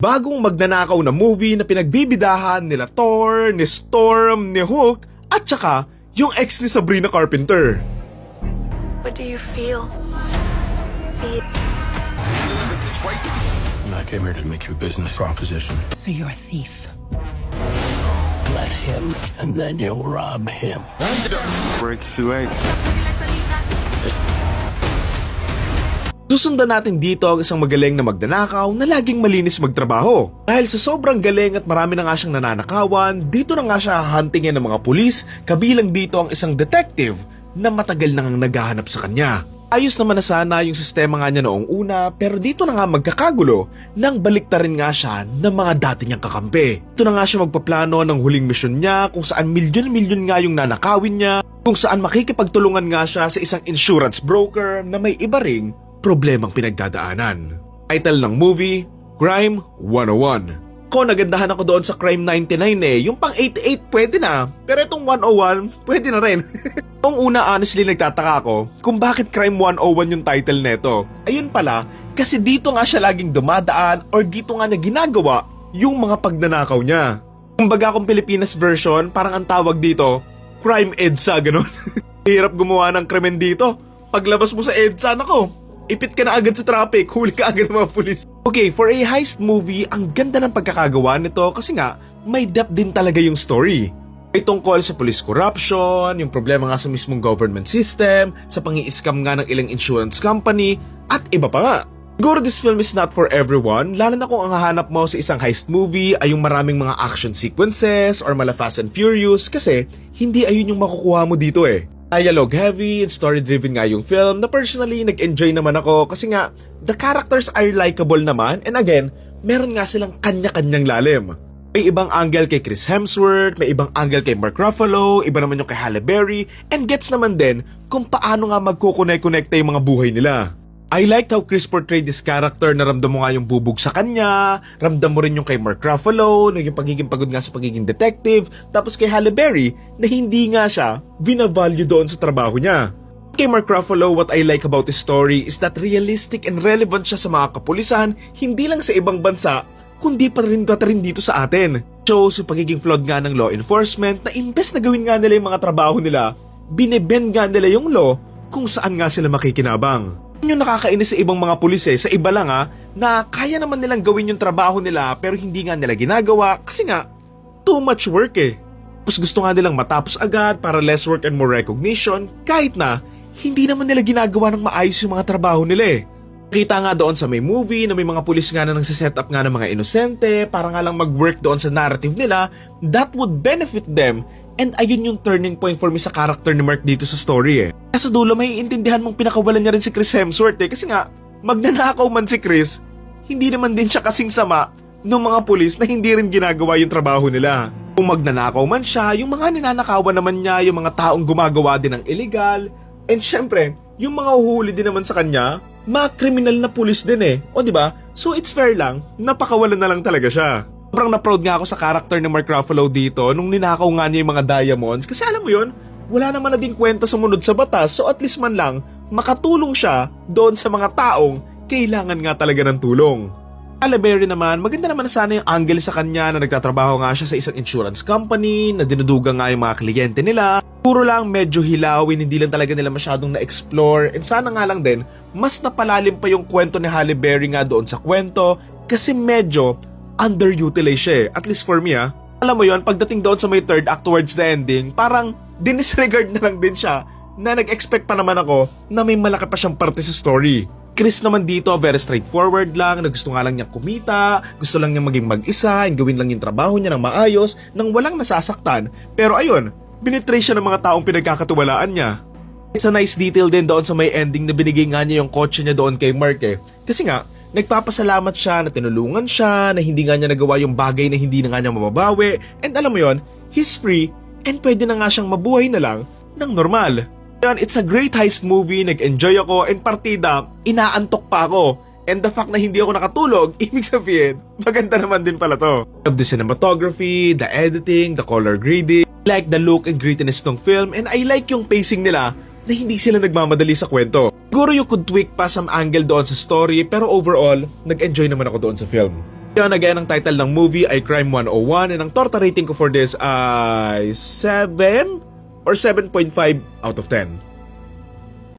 bagong magnanakaw na movie na pinagbibidahan nila Thor, ni Storm, ni Hulk, at saka yung ex ni Sabrina Carpenter. What do you feel? I came here to make you a business proposition. So you're a thief. Let him, and then you'll rob him. Break a few eggs. Susundan natin dito ang isang magaling na magnanakaw na laging malinis magtrabaho. Dahil sa sobrang galing at marami na nga siyang nananakawan, dito na nga siya hahantingin ng mga pulis, kabilang dito ang isang detective na matagal nang naghahanap sa kanya. Ayos naman na sana yung sistema nga niya noong una, pero dito na nga magkakagulo nang baliktarin nga siya ng mga dati niyang kakampi. Ito na nga siya magpaplano ng huling misyon niya kung saan milyon-milyon nga yung nanakawin niya, kung saan makikipagtulungan nga siya sa isang insurance broker na may iba ring problemang pinagdadaanan. Title ng movie, Crime 101. Ako nagandahan ako doon sa Crime 99 yung pang 88 pwede na, pero itong 101 pwede na rin. Noong una honestly nagtataka ako kung bakit Crime 101 yung title neto. Ayun pala, kasi dito nga siya laging dumadaan or dito nga niya ginagawa yung mga pagnanakaw niya. Kumbaga kung Pilipinas version, parang ang tawag dito, Crime EDSA, ganun. Hirap gumawa ng krimen dito. Paglabas mo sa EDSA, nako, ipit ka na agad sa traffic, huli ka agad ng mga pulis. Okay, for a heist movie, ang ganda ng pagkakagawa nito kasi nga, may depth din talaga yung story. May tungkol sa police corruption, yung problema nga sa mismong government system, sa pangi-scam nga ng ilang insurance company, at iba pa nga. Siguro this film is not for everyone, lalo na kung ang hahanap mo sa isang heist movie ay yung maraming mga action sequences or mala Fast and Furious kasi hindi ayun yung makukuha mo dito Dialogue heavy and story-driven nga yung film na personally nag-enjoy naman ako kasi nga the characters are likable naman and again, meron nga silang kanya-kanyang lalim. May ibang angle kay Chris Hemsworth, may ibang angle kay Mark Ruffalo, iba naman yung kay Halle Berry, and gets naman din kung paano nga magkukonect-connecta yung mga buhay nila. I liked how Chris portrayed this character na ramdam mo nga yung bubog sa kanya, ramdam mo rin yung kay Mark Ruffalo, yung pagiging pagod nga sa pagiging detective, tapos kay Halle Berry na hindi nga siya vina-value doon sa trabaho niya. Kay Mark Ruffalo, what I like about his story is that realistic and relevant siya sa mga kapulisan, hindi lang sa ibang bansa, kundi pa rin dito sa atin. Shows yung pagiging flawed nga ng law enforcement na imbes na gawin nga nila yung mga trabaho nila, binebend nga nila yung law kung saan nga sila makikinabang. Yung nakakainis sa ibang mga pulis sa iba lang na kaya naman nilang gawin yung trabaho nila pero hindi nga nila ginagawa kasi nga too much work Tapos gusto nga nilang matapos agad para less work and more recognition kahit na hindi naman nila ginagawa ng maayos yung mga trabaho nila Kita nga doon sa may movie na may mga pulis nga na nagsiset up nga ng mga inosente para nga lang mag-work doon sa narrative nila that would benefit them. And ayun yung turning point for me sa character ni Mark dito sa story Sa dulo may iintindihan mong pinakawalan niya rin si Chris Hemsworth kasi nga magnanakaw man si Chris, hindi naman din siya kasing sama ng mga pulis na hindi rin ginagawa yung trabaho nila. Kung magnanakaw man siya, yung mga ninanakawan naman niya, yung mga taong gumagawa din ng illegal, and syempre, yung mga uhuli din naman sa kanya, mga kriminal na pulis din O diba? So it's fair lang, napakawalan na lang talaga siya. Sobrang na-proud nga ako sa character ni Mark Ruffalo dito nung ninakaw nga niya yung mga diamonds kasi alam mo yun, wala naman na din kwenta sumunod sa batas so at least man lang makatulong siya doon sa mga taong kailangan nga talaga ng tulong. Halle Berry naman, maganda naman sana yung angle sa kanya na nagtatrabaho nga siya sa isang insurance company na dinuduga nga yung mga kliyente nila. Puro lang medyo hilawin, hindi lang talaga nila masyadong na-explore and sana nga lang din mas napalalim pa yung kwento ni Halle Berry nga doon sa kwento kasi medyo underutilized siya At least for me Alam mo yon pagdating doon sa may third act towards the ending, parang dinisregard na lang din siya na nag-expect pa naman ako na may malaki pa siyang parte sa story. Chris naman dito, very straightforward lang, na gusto nga lang niyang kumita, gusto lang niyang maging mag-isa, and gawin lang yung trabaho niya ng maayos, nang walang nasasaktan. Pero ayun, binitray siya ng mga taong pinagkakatiwalaan niya. It's a nice detail din doon sa may ending na binigay nga niya yung kotse niya doon kay Mark Kasi nga, nagpapasalamat siya na tinulungan siya, na hindi nga niya nagawa yung bagay na hindi na nga niya mababawi, and alam mo yon, he's free, and pwede na nga siyang mabuhay na lang ng normal. It's a great heist movie, nag-enjoy ako, and partida, inaantok pa ako. And the fact na hindi ako nakatulog, ibig sabihin, maganda naman din pala to. I love the cinematography, the editing, the color grading, I like the look and grittiness ng film, and I like yung pacing nila na hindi sila nagmamadali sa kwento. Siguro you could tweak pa some angle doon sa story, pero overall, nag-enjoy naman ako doon sa film. Yan, again, ang title ng movie ay Crime 101 and ang torta rating ko for this ay 7 or 7.5 out of 10.